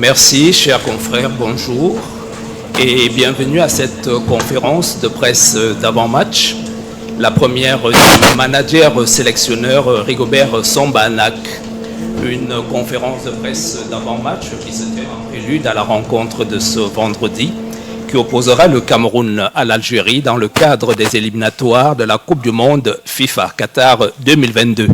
Merci, chers confrères, bonjour et bienvenue à cette conférence de presse d'avant-match. La première du manager sélectionneur Rigobert Sambanac. Une conférence de presse d'avant-match qui se tient en prélude à la rencontre de ce vendredi qui opposera le Cameroun à l'Algérie dans le cadre des éliminatoires de la Coupe du Monde FIFA Qatar 2022.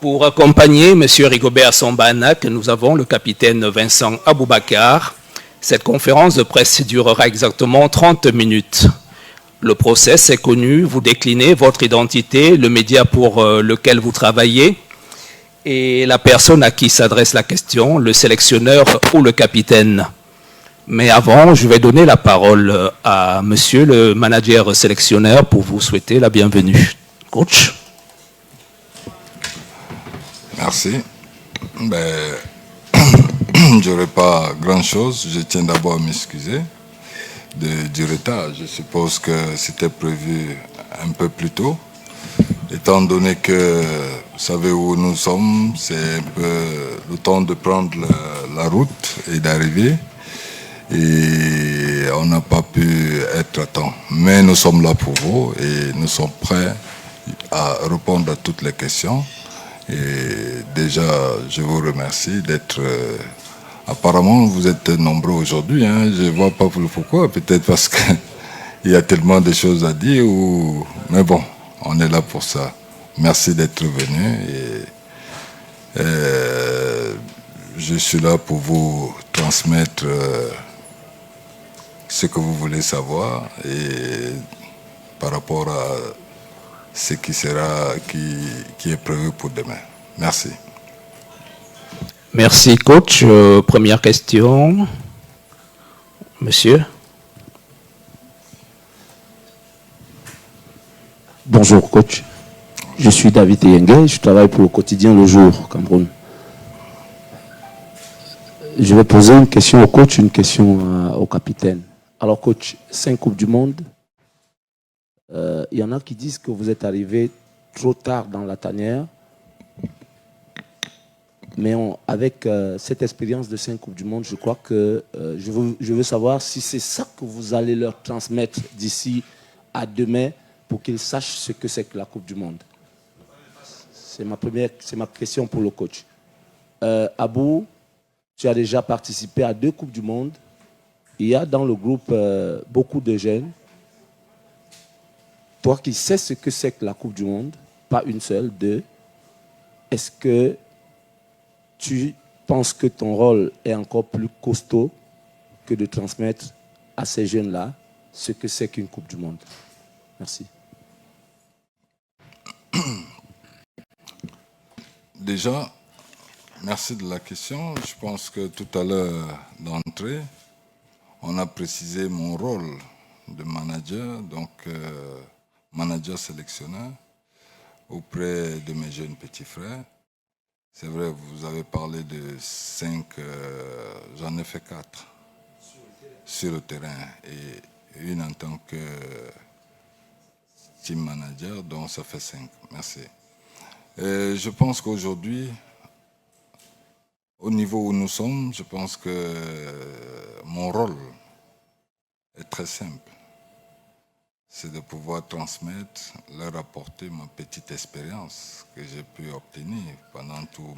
Pour accompagner M. Rigobert Sambanac, nous avons le capitaine Vincent Aboubakar. Cette conférence de presse durera exactement 30 minutes. Le process est connu, vous déclinez votre identité, le média pour lequel vous travaillez et la personne à qui s'adresse la question, le sélectionneur ou le capitaine. Mais avant, je vais donner la parole à monsieur le manager sélectionneur pour vous souhaiter la bienvenue. Coach. Merci. Je n'aurai pas grand-chose. Je tiens d'abord à m'excuser du retard. Je suppose que c'était prévu un peu plus tôt. Étant donné que vous savez où nous sommes, c'est un peu le temps de prendre la route et d'arriver. Et on n'a pas pu être à temps. Mais nous sommes là pour vous et nous sommes prêts à répondre à toutes les questions. Et déjà, je vous remercie d'être... apparemment, vous êtes nombreux aujourd'hui. Hein. Je ne vois pas pourquoi. Peut-être parce qu'il y a tellement de choses à dire. Mais bon, on est là pour ça. Merci d'être venu. Et je suis là pour vous transmettre ce que vous voulez savoir. Et par rapport à ce qui est prévu pour demain. Merci. Merci, coach. Première question. Monsieur. Bonjour, coach. Je suis David Eyenge, je travaille pour le quotidien Le Jour, Cameroun. Je vais poser une question au coach, une question au capitaine. Alors, coach, 5 Coupes du Monde. Il y en a qui disent que vous êtes arrivé trop tard dans la tanière. Mais avec cette expérience de 5 Coupes du Monde, je crois que je veux savoir si c'est ça que vous allez leur transmettre d'ici à demain pour qu'ils sachent ce que c'est que la Coupe du Monde. C'est ma question pour le coach. Abou, tu as déjà participé à 2 Coupes du Monde. Il y a dans le groupe beaucoup de jeunes. Toi qui sais ce que c'est que la Coupe du Monde, pas une seule, 2, est-ce que tu penses que ton rôle est encore plus costaud que de transmettre à ces jeunes-là ce que c'est qu'une Coupe du Monde? Merci. Déjà, merci de la question. Je pense que tout à l'heure d'entrée, on a précisé mon rôle de manager, donc manager sélectionneur auprès de mes jeunes petits frères. C'est vrai, vous avez parlé de 5, j'en ai fait 4 sur le terrain et une en tant que team manager, donc ça fait 5. Merci. Je pense qu'aujourd'hui, au niveau où nous sommes, je pense que mon rôle est très simple. C'est de pouvoir transmettre, leur apporter ma petite expérience que j'ai pu obtenir pendant tout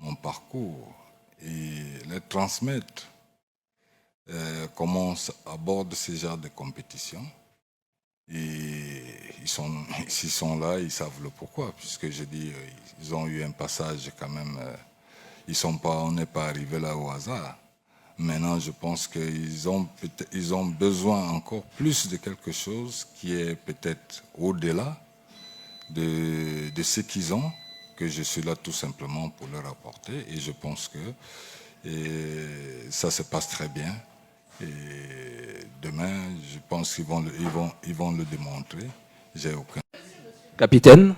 mon parcours et les transmettre comment on aborde ce genre de compétition. Et s'ils sont là, ils savent le pourquoi, puisque je dis, ils ont eu un passage quand même, on n'est pas arrivé là au hasard. Maintenant, je pense qu'ils ont besoin encore plus de quelque chose qui est peut-être au-delà de ce qu'ils ont, que je suis là tout simplement pour leur apporter. Et je pense que ça se passe très bien. Et demain, je pense qu'ils vont le démontrer. J'ai aucun... Capitaine.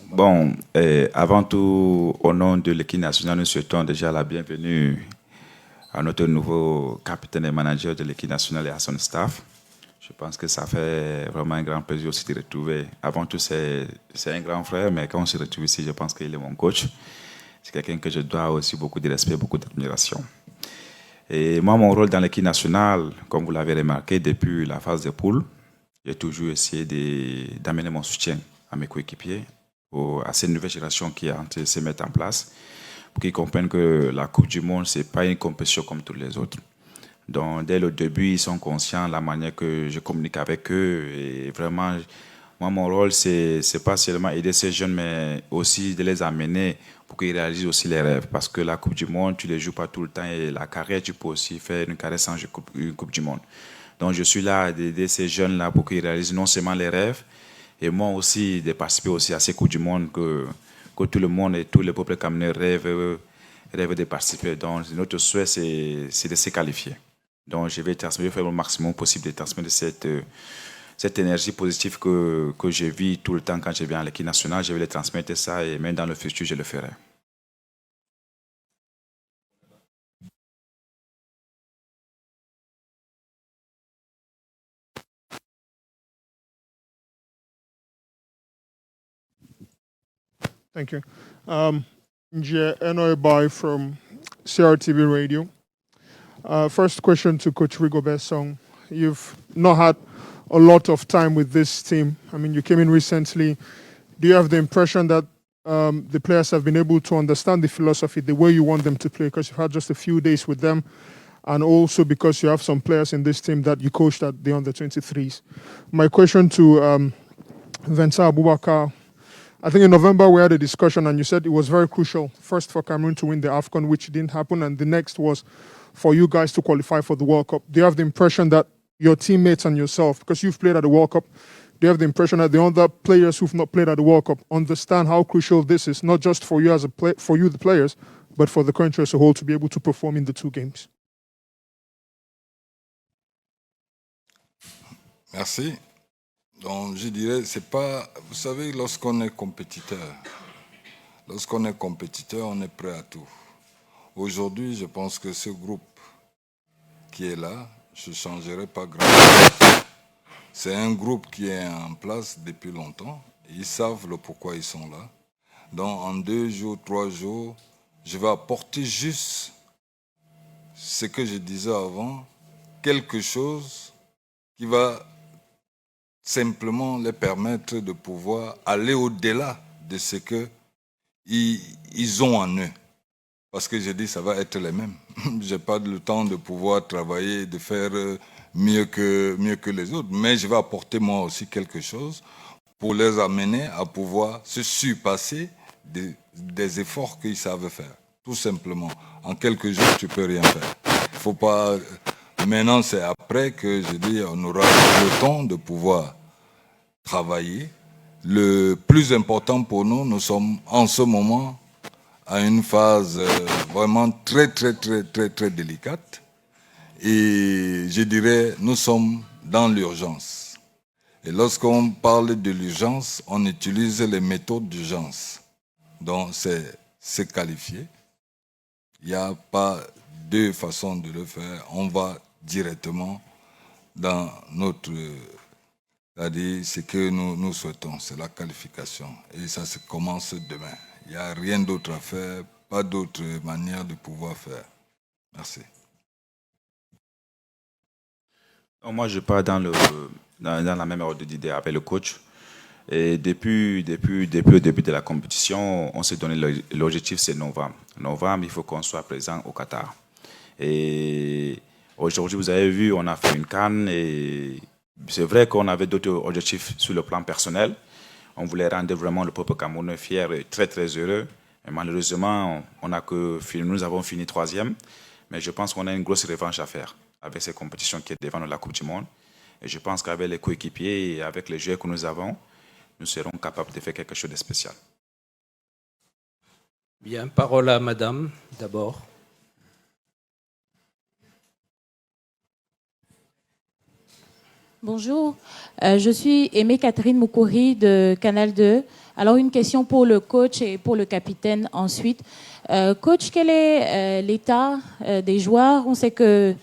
Bon, avant tout, au nom de l'équipe nationale, nous souhaitons déjà la bienvenue à notre nouveau capitaine et manager de l'équipe nationale et à son staff. Je pense que ça fait vraiment un grand plaisir aussi de retrouver. Avant tout, c'est un grand frère, mais quand on se retrouve ici, je pense qu'il est mon coach. C'est quelqu'un que je dois aussi beaucoup de respect, beaucoup d'admiration. Et moi, mon rôle dans l'équipe nationale, comme vous l'avez remarqué, depuis la phase de poule, j'ai toujours essayé d'amener mon soutien à mes coéquipiers, à cette nouvelle génération qui est en train de se mettre en place, pour qu'ils comprennent que la Coupe du Monde, ce n'est pas une compétition comme toutes les autres. Donc, dès le début, ils sont conscients de la manière que je communique avec eux. Et vraiment, moi, mon rôle, c'est pas seulement aider ces jeunes, mais aussi de les amener pour qu'ils réalisent aussi les rêves. Parce que la Coupe du Monde, tu ne les joues pas tout le temps. Et la carrière, tu peux aussi faire une carrière sans une Coupe du Monde. Donc, je suis là d'aider ces jeunes-là pour qu'ils réalisent non seulement les rêves, et moi aussi, de participer aussi à ces Coupes du Monde que tout le monde et tous les peuples camerounais rêvent de participer. Donc, notre souhait, c'est de se qualifier. Donc, je vais faire le maximum possible de transmettre cette énergie positive que je vis tout le temps quand je viens à l'équipe nationale. Je vais les transmettre ça et même dans le futur, je le ferai. Thank you. Nje Enoibai from CRTV Radio. First question to Coach Rigobert Song. You've not had a lot of time with this team. I mean, you came in recently. Do you have the impression that the players have been able to understand the philosophy, the way you want them to play, because you've had just a few days with them, and also because you have some players in this team that you coached at the under-23s? My question to Vensa Abubakar, I think in November we had a discussion and you said it was very crucial, first for Cameroon to win the AFCON, which didn't happen, and the next was for you guys to qualify for the World Cup. Do you have the impression that your teammates and yourself, because you've played at the World Cup, do you have the impression that the other players who've not played at the World Cup understand how crucial this is, not just for you for you the players, but for the country as a whole to be able to perform in the two games? Merci. Donc, je dirais, c'est pas... Vous savez, lorsqu'on est compétiteur, on est prêt à tout. Aujourd'hui, je pense que ce groupe qui est là, je ne changerai pas grand-chose. C'est un groupe qui est en place depuis longtemps. Ils savent le pourquoi ils sont là. Donc, en 2 jours, 3 jours, je vais apporter juste ce que je disais avant, quelque chose qui va simplement les permettre de pouvoir aller au-delà de ce qu'ils ont en eux. Parce que je dis, ça va être les mêmes. Je n'ai pas le temps de pouvoir travailler, de faire mieux que les autres. Mais je vais apporter moi aussi quelque chose pour les amener à pouvoir se surpasser des efforts qu'ils savent faire. Tout simplement. En quelques jours, tu ne peux rien faire. Il faut pas... Maintenant, c'est après que je dis, on aura le temps de pouvoir travailler. Le plus important pour nous, nous sommes en ce moment à une phase vraiment très délicate. Et je dirais, nous sommes dans l'urgence. Et lorsqu'on parle de l'urgence, on utilise les méthodes d'urgence. Donc, c'est se qualifier. Il n'y a pas deux façons de le faire. On va directement dans notre... C'est-à-dire ce que nous souhaitons, c'est la qualification. Et ça se commence demain. Il n'y a rien d'autre à faire, pas d'autre manière de pouvoir faire. Merci. Moi, je pars dans la même ordre d'idée avec le coach. Et depuis le début de la compétition, on s'est donné l'objectif, c'est novembre. Novembre, il faut qu'on soit présent au Qatar. Et aujourd'hui, vous avez vu, on a fait une CAN et c'est vrai qu'on avait d'autres objectifs sur le plan personnel. On voulait rendre vraiment le peuple camerounais fier et très heureux. Et malheureusement, nous avons fini 3e. Mais je pense qu'on a une grosse revanche à faire avec ces compétitions qui est devant la Coupe du Monde. Et je pense qu'avec les coéquipiers et avec les joueurs que nous avons, nous serons capables de faire quelque chose de spécial. Bien, parole à madame, d'abord. Bonjour, je suis Aimée Catherine Moukouri de Canal 2. Alors, une question pour le coach et pour le capitaine ensuite. Coach, quel est l'état des joueurs? On sait que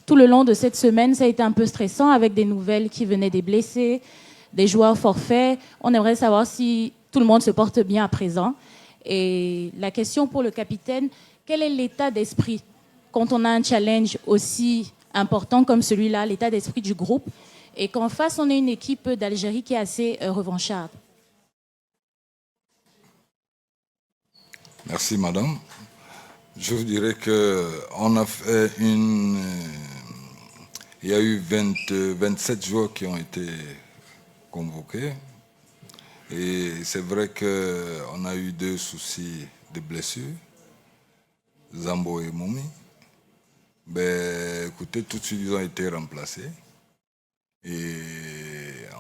tout le long de cette semaine, ça a été un peu stressant avec des nouvelles qui venaient des blessés, des joueurs forfaits. On aimerait savoir si tout le monde se porte bien à présent. Et la question pour le capitaine, quel est l'état d'esprit quand on a un challenge aussi important comme celui-là, l'état d'esprit du groupe, et qu'en face, on est une équipe d'Algérie qui est assez revancharde? Merci, madame. Je vous dirais qu'on a fait il y a eu 27 joueurs qui ont été convoqués. Et c'est vrai qu'on a eu 2 soucis de blessures, Zambo et Moumi. Ben, écoutez, tout de suite, ils ont été remplacés. Et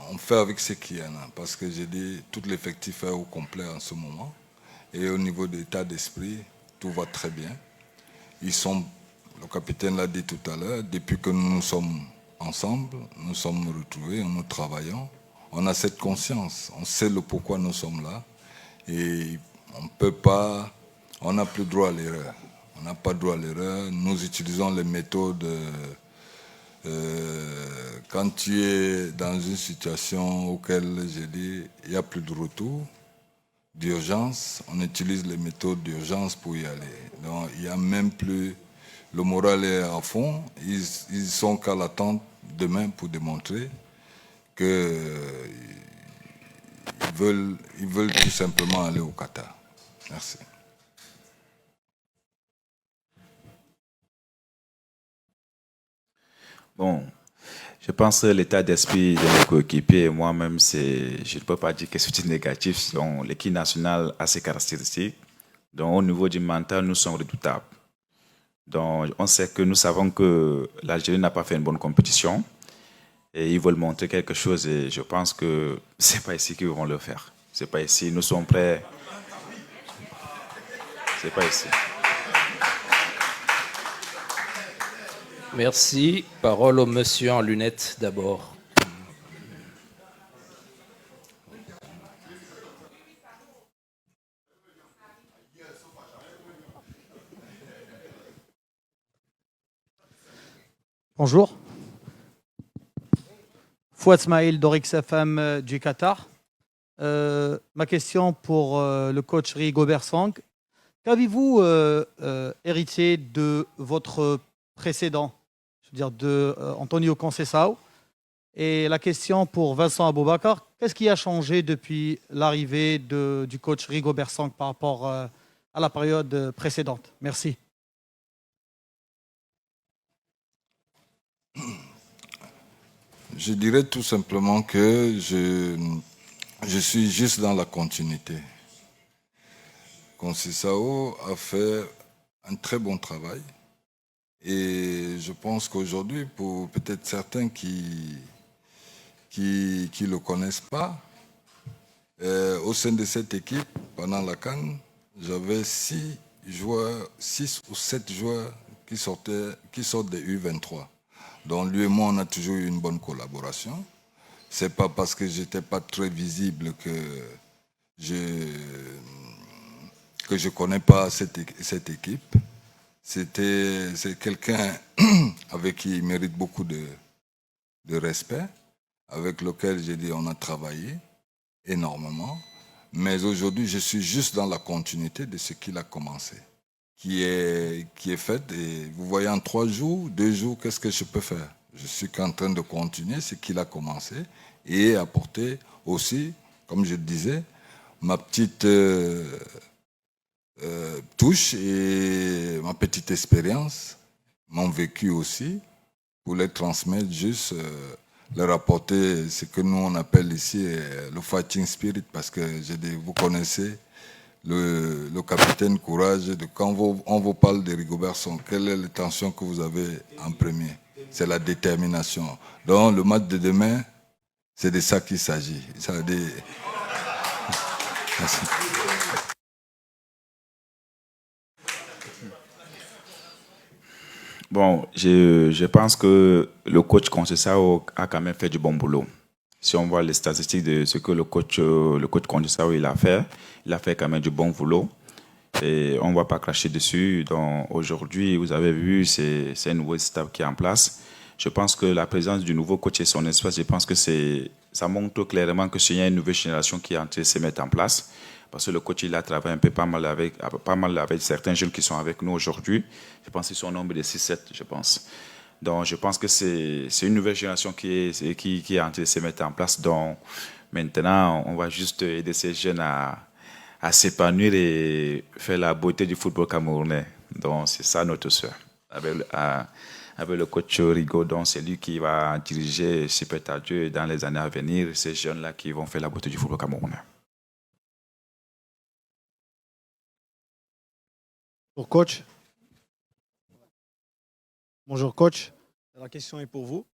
on fait avec ce qu'il y en a. Parce que j'ai dit, tout l'effectif est au complet en ce moment. Et au niveau de l'état d'esprit, tout va très bien. Le capitaine l'a dit tout à l'heure, depuis que nous sommes ensemble, nous sommes retrouvés, nous travaillons. On a cette conscience, on sait le pourquoi nous sommes là. Et on peut pas, on n'a plus droit à l'erreur. On n'a pas droit à l'erreur. Nous utilisons les méthodes. Quand tu es dans une situation auquel j'ai dit il n'y a plus de retour d'urgence, on utilise les méthodes d'urgence pour y aller. Donc il n'y a même plus, le moral est à fond. Ils sont qu'à l'attente demain pour démontrer qu'ils veulent tout simplement aller au Qatar. Merci. Bon, je pense que l'état d'esprit de mes coéquipiers et moi-même, je ne peux pas dire que c'est négatif. L'équipe nationale a ses caractéristiques. Donc, au niveau du mental, nous sommes redoutables. Donc, on sait que nous savons que l'Algérie n'a pas fait une bonne compétition et ils veulent montrer quelque chose et je pense que c'est pas ici qu'ils vont le faire. C'est pas ici. Nous sommes prêts. C'est pas ici. Merci. Parole au monsieur en lunettes d'abord. Bonjour. Fouad Smaïl d'Orix FM du Qatar. Ma question pour le coach Rigobert Song. Qu'avez-vous hérité de votre précédent, je veux dire de Antonio Conceição? Et la question pour Vincent Aboubakar, qu'est-ce qui a changé depuis l'arrivée du coach Rigobert Song par rapport à la période précédente? Merci. Je dirais tout simplement que je suis juste dans la continuité. Conceição a fait un très bon travail et je pense qu'aujourd'hui, pour peut-être certains qui le connaissent pas, au sein de cette équipe, pendant la CAN, j'avais 6 ou 7 joueurs qui sortent des U23. Donc lui et moi, on a toujours eu une bonne collaboration. C'est pas parce que j'étais pas très visible que je connais pas cette équipe. C'est quelqu'un avec qui il mérite beaucoup de respect, avec lequel j'ai dit on a travaillé énormément. Mais aujourd'hui, je suis juste dans la continuité de ce qu'il a commencé, qui est fait. Et vous voyez, en 3 jours, 2 jours, qu'est-ce que je peux faire? Je suis qu'en train de continuer ce qu'il a commencé et apporter aussi, comme je le disais, ma petite touche et ma petite expérience, mon vécu aussi, pour les transmettre, juste leur apporter ce que nous on appelle ici le fighting spirit, parce que vous connaissez le capitaine Courage. Quand on vous parle de Rigobert Song, quelle est l'intention que vous avez en premier? C'est la détermination. Donc le match de demain, c'est de ça qu'il s'agit. Merci. Bon, je pense que le coach Conceição a quand même fait du bon boulot. Si on voit les statistiques de ce que le coach Conceição il a fait quand même du bon boulot. et on ne va pas cracher dessus. Donc aujourd'hui, vous avez vu, c'est un nouveau staff qui est en place. Je pense que la présence du nouveau coach et son espace, je pense que ça montre clairement que c'est une nouvelle génération qui est en train de se mettre en place. Parce que le coach, il a travaillé un peu pas mal avec certains jeunes qui sont avec nous aujourd'hui. Je pense qu'ils sont au nombre de 6-7, je pense. Donc, je pense que c'est une nouvelle génération qui est en train de se mettre en place. Donc, maintenant, on va juste aider ces jeunes à s'épanouir et faire la beauté du football camerounais. Donc, c'est ça notre souhait. Avec le coach Rigo, donc c'est lui qui va diriger Super Tadieu dans les années à venir, ces jeunes-là qui vont faire la beauté du football camerounais. Bonjour coach. Bonjour coach. La question est pour vous.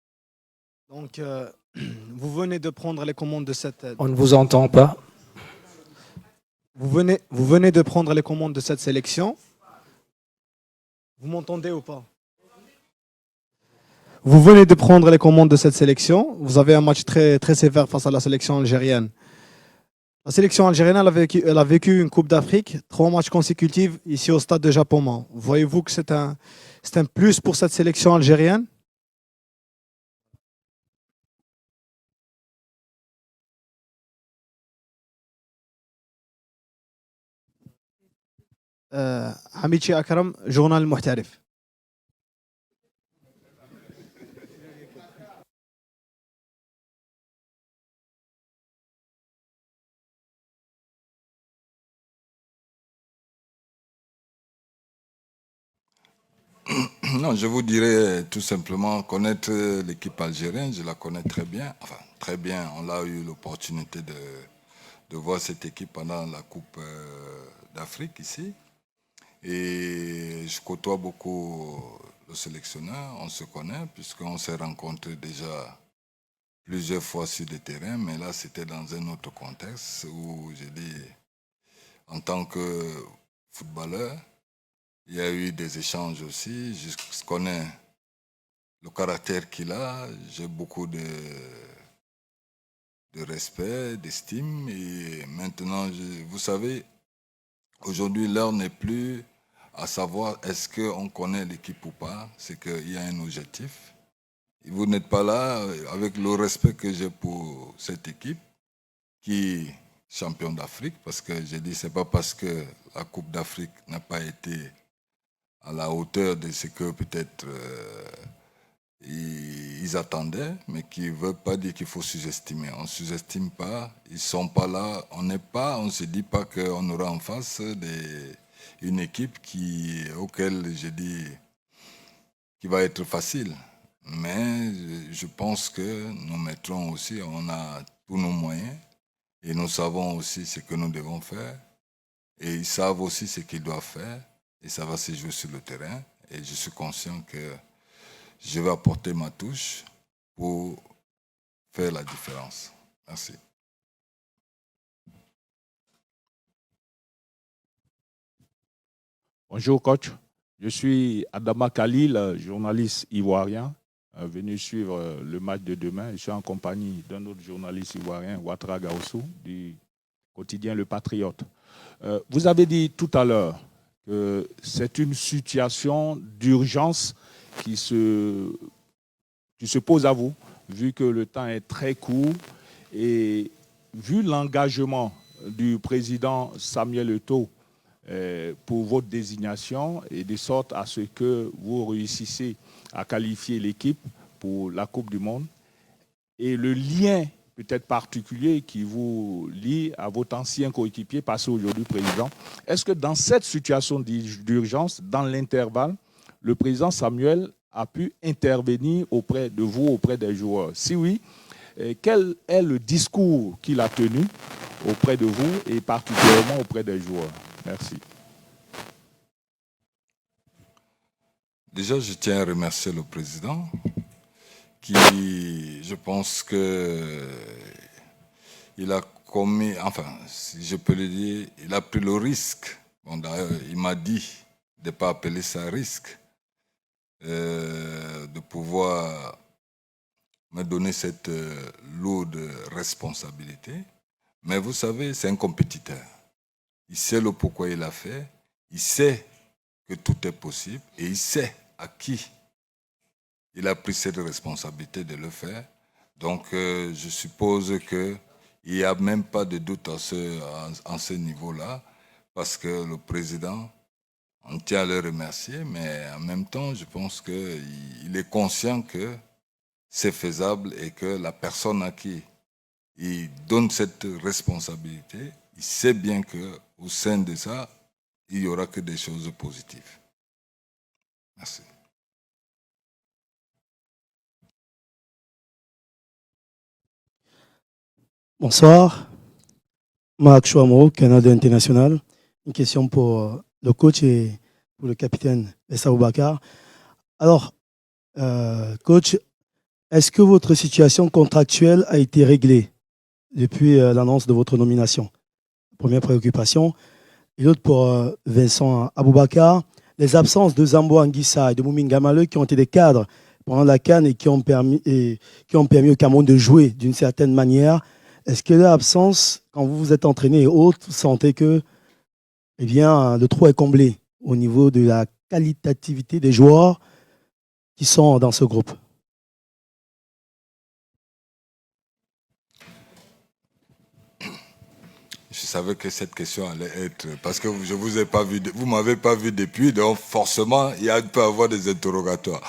Donc, vous venez de prendre les commandes de cette... On ne vous entend pas. Vous venez de prendre les commandes de cette sélection. Vous m'entendez ou pas? Vous venez de prendre les commandes de cette sélection. Vous avez un match très, très sévère face à la sélection algérienne. La sélection algérienne elle a vécu une Coupe d'Afrique, 3 matchs consécutifs ici au stade de Japoma. Voyez-vous que c'est un plus pour cette sélection algérienne? Hamichi Akram, journal Muhtarif. Non, je vous dirais tout simplement connaître l'équipe algérienne, je la connais très bien. Enfin, très bien, on a eu l'opportunité de voir cette équipe pendant la Coupe d'Afrique ici. Et je côtoie beaucoup le sélectionneur, on se connaît, puisqu'on s'est rencontrés déjà plusieurs fois sur le terrain, mais là c'était dans un autre contexte où j'ai dit, en tant que footballeur, il y a eu des échanges aussi. Je connais le caractère qu'il a. J'ai beaucoup de respect, d'estime. Et maintenant, vous savez, aujourd'hui, l'heure n'est plus à savoir est-ce qu'on connaît l'équipe ou pas. C'est qu'il y a un objectif. Et vous n'êtes pas là avec le respect que j'ai pour cette équipe qui est champion d'Afrique. Parce que j'ai dit, c'est pas parce que la Coupe d'Afrique n'a pas été à la hauteur de ce que peut-être ils attendaient, mais qui ne veut pas dire qu'il faut sous-estimer. On ne sous-estime pas, ils ne sont pas là, on ne se dit pas qu'on aura en face une équipe auquel je dis qui va être facile. Mais je pense que nous mettrons aussi, on a tous nos moyens et nous savons aussi ce que nous devons faire et ils savent aussi ce qu'ils doivent faire. Et ça va se jouer sur le terrain. Et je suis conscient que je vais apporter ma touche pour faire la différence. Merci. Bonjour coach, je suis Adama Khalil, journaliste ivoirien, venu suivre le match de demain. Je suis en compagnie d'un autre journaliste ivoirien, Ouattara Gaoussou, du quotidien Le Patriote. Vous avez dit tout à l'heure que c'est une situation d'urgence qui se pose à vous, vu que le temps est très court et vu l'engagement du président Samuel Eto'o pour votre désignation et de sorte à ce que vous réussissez à qualifier l'équipe pour la Coupe du Monde et le lien peut-être particulier qui vous lie à votre ancien coéquipier passé aujourd'hui président. Est-ce que dans cette situation d'urgence, dans l'intervalle, le président Samuel a pu intervenir auprès de vous, auprès des joueurs? Si oui, quel est le discours qu'il a tenu auprès de vous et particulièrement auprès des joueurs? Merci. Déjà, je tiens à remercier le président qui, je pense que il a commis, enfin, si je peux le dire, il a pris le risque. Bon, d'ailleurs, il m'a dit de ne pas appeler ça risque, de pouvoir me donner cette lourde responsabilité. Mais vous savez, c'est un compétiteur. Il sait le pourquoi il a fait. il sait que tout est possible et il sait à qui il a pris cette responsabilité de le faire. Donc, je suppose qu'il n'y a même pas de doute en ce niveau-là, parce que le président, on tient à le remercier, mais en même temps, je pense qu'il est conscient que c'est faisable et que la personne à qui il donne cette responsabilité, il sait bien qu'au sein de ça, il n'y aura que des choses positives. Merci. Bonsoir. Marc Chouamoro, Canada International. Une question pour le coach et pour le capitaine Essa Boubacar. Alors, coach, est-ce que votre situation contractuelle a été réglée depuis l'annonce de votre nomination? Première préoccupation. Et l'autre pour Vincent Aboubakar. Les absences de Zambo Anguissa et de Moumine Gamale qui ont été des cadres pendant la CAN et qui ont permis au Cameroun de jouer d'une certaine manière. Est-ce que leur absence, quand vous vous êtes entraîné et autres, vous sentez que le trou est comblé au niveau de la qualitativité des joueurs qui sont dans ce groupe? Je savais que cette question allait être... Parce que je vous ai pas vu, vous m'avez pas vu depuis, donc forcément, il peut y avoir des interrogatoires.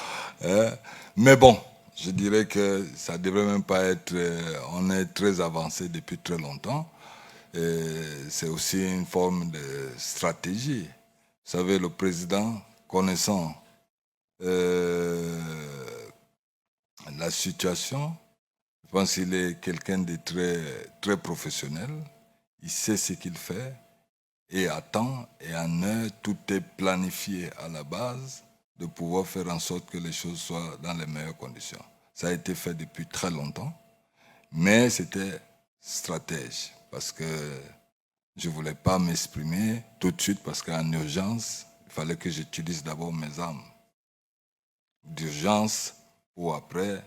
Mais bon, je dirais que ça devrait même pas être... on est très avancé depuis très longtemps. C'est aussi une forme de stratégie. Vous savez, le président, connaissant la situation, je pense qu'il est quelqu'un de très, très professionnel. Il sait ce qu'il fait et à temps et en heure, tout est planifié à la base de pouvoir faire en sorte que les choses soient dans les meilleures conditions. Ça a été fait depuis très longtemps, mais c'était stratège parce que je ne voulais pas m'exprimer tout de suite parce qu'en urgence, il fallait que j'utilise d'abord mes armes d'urgence pour après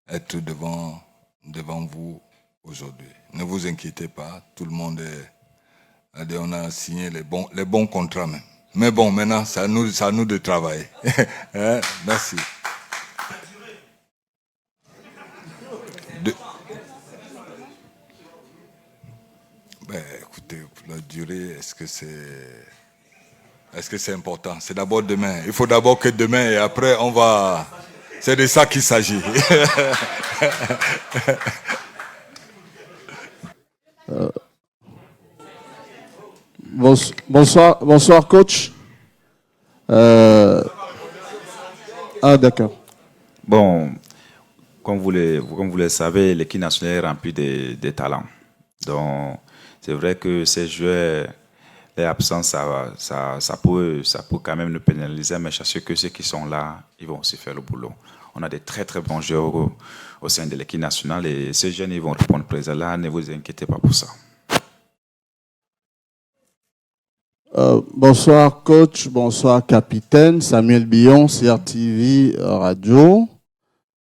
être devant vous aujourd'hui. Ne vous inquiétez pas, tout le monde on a signé les bons contrats même. Mais bon, maintenant, c'est à nous de travailler. Merci. Écoutez, pour la durée, est-ce que c'est important? C'est d'abord demain. Il faut d'abord que demain et après, on va... C'est de ça qu'il s'agit. Bonsoir coach. D'accord. Bon, comme vous le savez, l'équipe nationale est remplie de talents. Donc, c'est vrai que ces joueurs, les absences, ça peut quand même nous pénaliser, mais je suis sûr que ceux qui sont là, ils vont aussi faire le boulot. On a des très très bons joueurs au sein de l'équipe nationale et ces jeunes, ils vont répondre présent là, ne vous inquiétez pas pour ça. Bonsoir coach, bonsoir capitaine, Samuel Billon, CRTV Radio.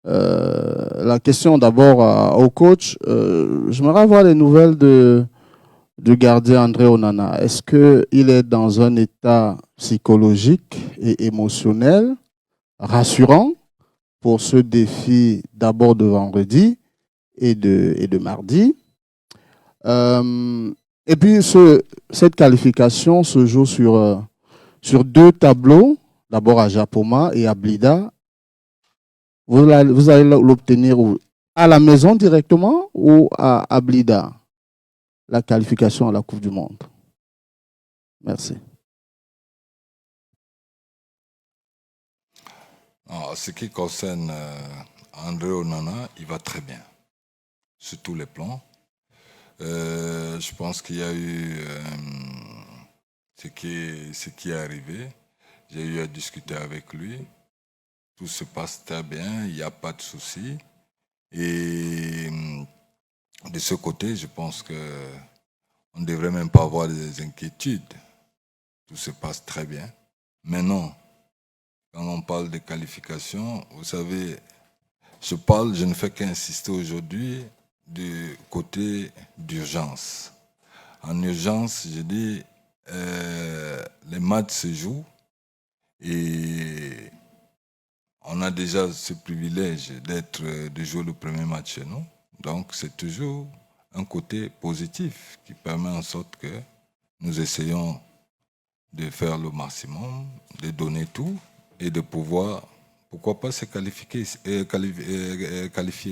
La question d'abord au coach, j'aimerais avoir les nouvelles du gardien André Onana. Est-ce qu'il est dans un état psychologique et émotionnel rassurant pour ce défi d'abord de vendredi et de mardi? Et puis, cette qualification se joue sur deux tableaux, d'abord à Japoma et à Blida. Vous allez l'obtenir à la maison directement ou à Blida, la qualification à la Coupe du Monde? Merci. En ce qui concerne André Onana, il va très bien, sur tous les plans. Je pense qu'il y a eu ce qui est arrivé. J'ai eu à discuter avec lui. Tout se passe très bien, il n'y a pas de souci. Et de ce côté, je pense qu'on ne devrait même pas avoir des inquiétudes. Tout se passe très bien. Maintenant, quand on parle de qualification, vous savez, je ne fais qu'insister aujourd'hui du côté d'urgence. En urgence, je dis, les matchs se jouent et on a déjà ce privilège de jouer le premier match chez nous. Donc c'est toujours un côté positif qui permet en sorte que nous essayons de faire le maximum, de donner tout et de pouvoir, pourquoi pas, se qualifier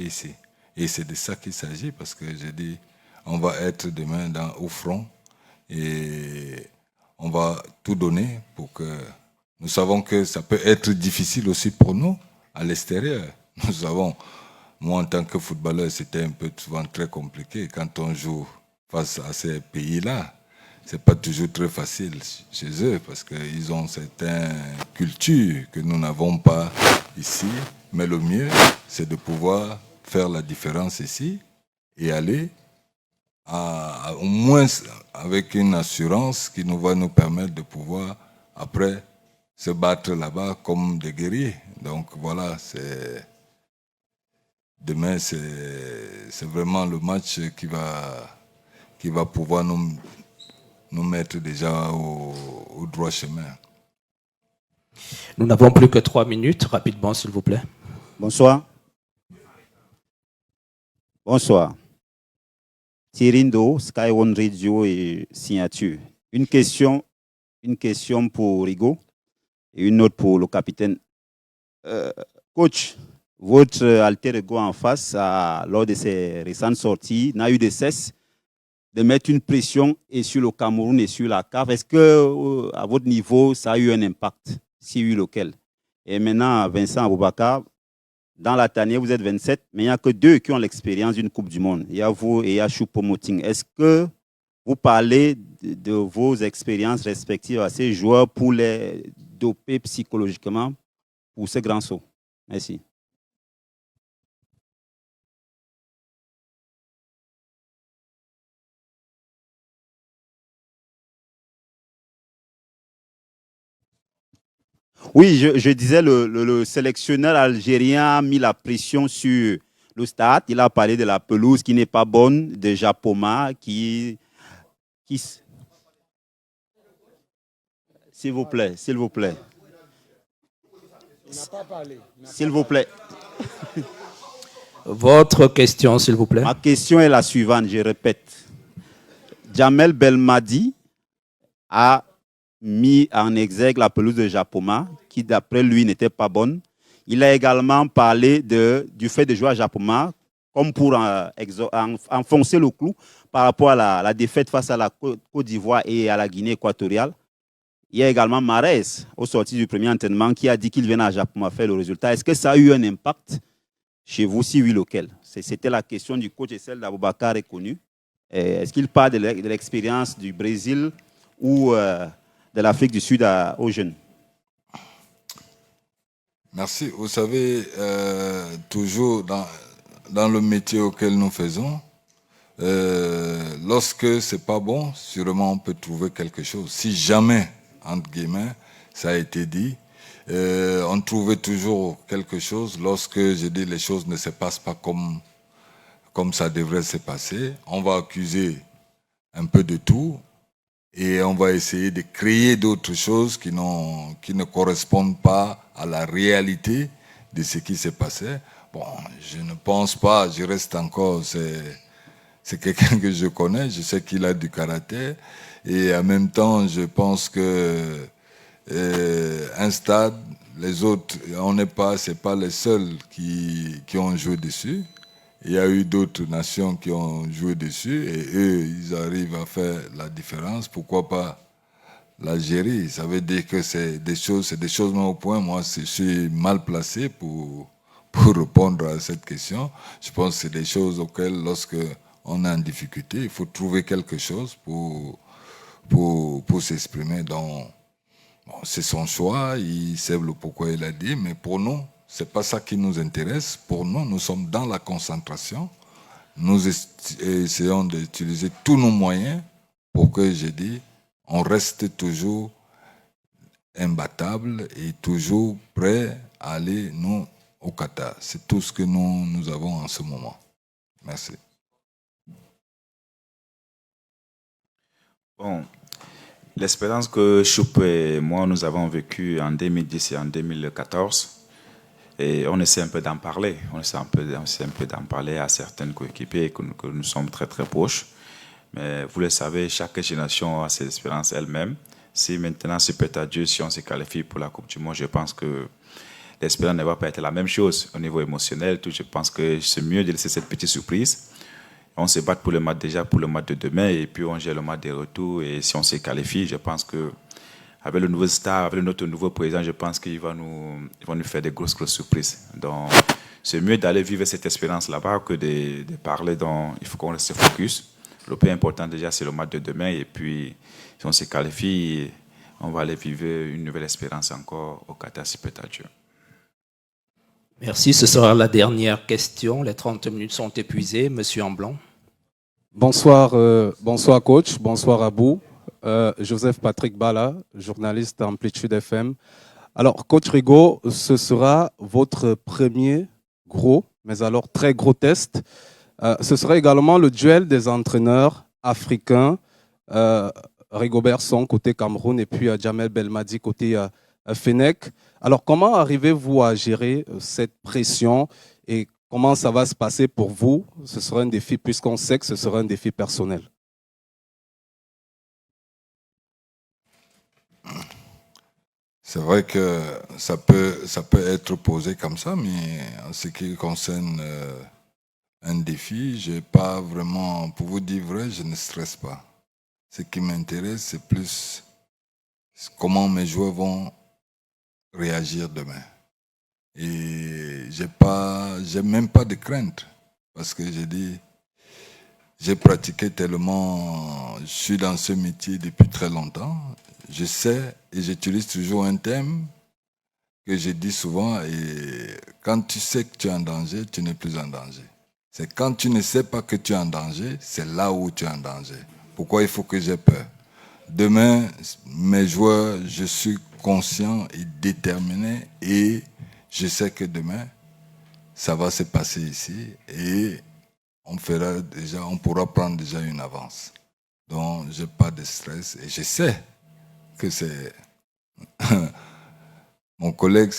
ici. Et c'est de ça qu'il s'agit parce que j'ai dit, on va être demain au front et on va tout donner pour que... Nous savons que ça peut être difficile aussi pour nous à l'extérieur. Nous savons, moi en tant que footballeur, c'était un peu souvent très compliqué quand on joue face à ces pays-là. C'est pas toujours très facile chez eux parce qu'ils ont certaines cultures que nous n'avons pas ici. Mais le mieux, c'est de pouvoir faire la différence ici et aller au moins avec une assurance qui nous va nous permettre de pouvoir après se battre là-bas comme des guerriers. Donc voilà, demain c'est vraiment le match qui va pouvoir nous mettre déjà au droit chemin. Nous n'avons plus que 3 minutes. Rapidement, s'il vous plaît. Bonsoir. Bonsoir. Thirindo, Sky One Radio et Signature. Une question pour Rigo et une autre pour le capitaine. Coach, votre alter ego en face, lors de ses récentes sorties, n'a eu de cesse de mettre une pression et sur le Cameroun et sur la CAF. Est-ce que, à votre niveau, ça a eu un impact? Si oui, lequel? Et maintenant, Vincent Aboubakar, dans la tanière, vous êtes 27, mais il n'y a que 2 qui ont l'expérience d'une Coupe du Monde. Il y a vous et il y a Choupo-Moting. Est-ce que vous parlez de vos expériences respectives à ces joueurs pour les doper psychologiquement pour ce grand saut? Merci. Oui, je disais, le sélectionneur algérien a mis la pression sur le stade. Il a parlé de la pelouse qui n'est pas bonne, de Japoma, qui... S'il vous plaît. S'il vous plaît. Votre question, s'il vous plaît. Ma question est la suivante, je répète. Jamel Belmadi a mis en exergue la pelouse de Japoma, qui d'après lui n'était pas bonne. Il a également parlé du fait de jouer à Japoma comme pour enfoncer le clou par rapport à la défaite face à la Côte d'Ivoire et à la Guinée équatoriale. Il y a également Mahrez, au sorti du premier entraînement, qui a dit qu'il venait à Japoma faire le résultat. Est-ce que ça a eu un impact chez vous? Si oui, lequel? C'était la question du coach et celle d'Aboubacar est connue. Est-ce qu'il parle de l'expérience du Brésil ou de l'Afrique du Sud aux jeunes? Merci. Vous savez, toujours dans le métier auquel nous faisons, lorsque c'est pas bon, sûrement on peut trouver quelque chose. Si jamais, entre guillemets, ça a été dit, on trouvait toujours quelque chose lorsque, je dis, les choses ne se passent pas comme ça devrait se passer. On va accuser un peu de tout et on va essayer de créer d'autres choses qui ne correspondent pas à la réalité de ce qui s'est passé. Bon, je ne pense pas, je reste encore, c'est quelqu'un que je connais, je sais qu'il a du caractère et en même temps, je pense que un stade, les autres, c'est pas les seuls qui ont joué dessus. Il y a eu d'autres nations qui ont joué dessus et eux, ils arrivent à faire la différence. Pourquoi pas l'Algérie? Ça veut dire que c'est des choses mais au point. Moi, je suis mal placé pour répondre à cette question. Je pense que c'est des choses auxquelles, lorsque on est en difficulté, il faut trouver quelque chose pour s'exprimer. Donc, bon, c'est son choix, il sait le pourquoi il a dit, mais pour nous, c'est pas ça qui nous intéresse. Pour nous, nous sommes dans la concentration. Nous essayons d'utiliser tous nos moyens pour que, j'ai dit, on reste toujours imbattable et toujours prêt à aller, nous, au Qatar. C'est tout ce que nous avons en ce moment. Merci. Bon, L'expérience que Choupe et moi, nous avons vécue en 2010 et en 2014, et on essaie un peu d'en parler. On essaie un peu d'en parler à certaines coéquipiers que nous sommes très très proches. Mais vous le savez, chaque génération a ses expériences elle-même. Si maintenant, c'est peut-être à Dieu, si on se qualifie pour la Coupe du Monde, je pense que l'expérience ne va pas être la même chose au niveau émotionnel. Je pense que c'est mieux de laisser cette petite surprise. On se bat pour le match déjà, pour le match de demain, et puis on gère le match des retours. Et si on se qualifie, je pense que avec le nouveau star, avec notre nouveau président, je pense qu'il va nous faire des grosses surprises. Donc, c'est mieux d'aller vivre cette expérience là-bas que de parler. Il faut qu'on reste focus. Le plus important déjà, c'est le match de demain. Et puis, si on se qualifie, on va aller vivre une nouvelle expérience encore au Qatar, si peut-être à Dieu. Merci, ce sera la dernière question. Les 30 minutes sont épuisées. Monsieur Amblon. Bonsoir, bonsoir coach, bonsoir Abou. Joseph Patrick Bala, journaliste Amplitude FM. Alors, coach Rigo, ce sera votre premier gros, mais alors très gros test. Ce sera également le duel des entraîneurs africains, Rigobert Song côté Cameroun et puis Jamel Belmadi côté Fennec. Alors, comment arrivez-vous à gérer cette pression et comment ça va se passer pour vous? Ce sera un défi, puisqu'on sait que ce sera un défi personnel. C'est vrai que ça peut être posé comme ça, mais en ce qui concerne un défi, j'ai pas vraiment, pour vous dire vrai, je ne stresse pas. Ce qui m'intéresse, c'est plus comment mes joueurs vont réagir demain. Et j'ai même pas de crainte, parce que j'ai pratiqué tellement, je suis dans ce métier depuis très longtemps. Je sais et j'utilise toujours un thème que je dis souvent, et quand tu sais que tu es en danger, tu n'es plus en danger. C'est quand tu ne sais pas que tu es en danger, c'est là où tu es en danger. Pourquoi il faut que j'ai peur? Demain, mes joueurs, je suis conscient et déterminé, et je sais que demain, ça va se passer ici et on pourra prendre déjà une avance. Donc, je n'ai pas de stress et je sais que c'est... Mon collègue,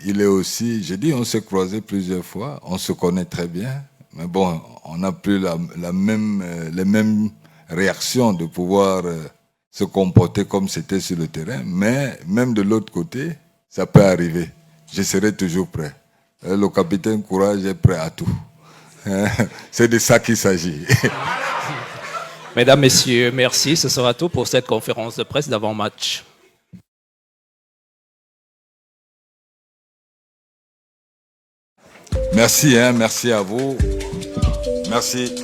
il est aussi... Je dis, on s'est croisés plusieurs fois, on se connaît très bien, mais bon, on n'a plus les mêmes réactions de pouvoir se comporter comme c'était sur le terrain, mais même de l'autre côté, ça peut arriver. Je serai toujours prêt. Le capitaine Courage est prêt à tout. C'est de ça qu'il s'agit. Mesdames, Messieurs, merci. Ce sera tout pour cette conférence de presse d'avant-match. Merci, merci à vous. Merci.